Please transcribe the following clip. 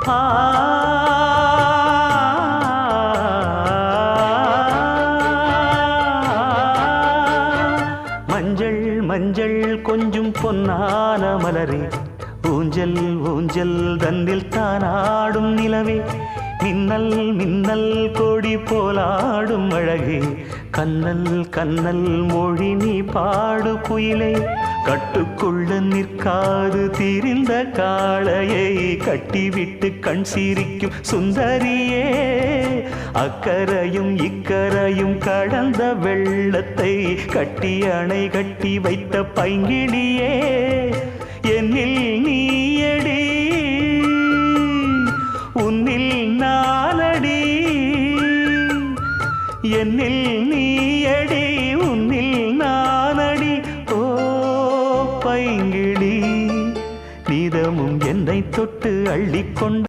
ஆ மஞ்சள் மஞ்சள் கொஞ்சம் பொன்னான மலரே ஊஞ்சல் ஊஞ்சல் தன்னில் தானாடும் நிலவே மின்னல் மின்னல் கொடி போலாடும் அழகே கண்ணல் கண்ணல் மொழி நீ பாடு குயிலே கட்டுக்குள்ள நிற்காது தீரிந்த காளையை கட்டிவிட்டு கண் சிரிக்கும் சுந்தரியே அக்கரையும் இக்கரையும் கடந்த வெள்ளத்தை கட்டி அணை கட்டி வைத்த பைங்கிளியே என்னில் நீயடி உன்னில் நானடி என்னில் நீயடி உன்னில் நானடி ஓ பைங்கிளி நீதமும் என்னை தொட்டு அள்ளிக்கொண்டு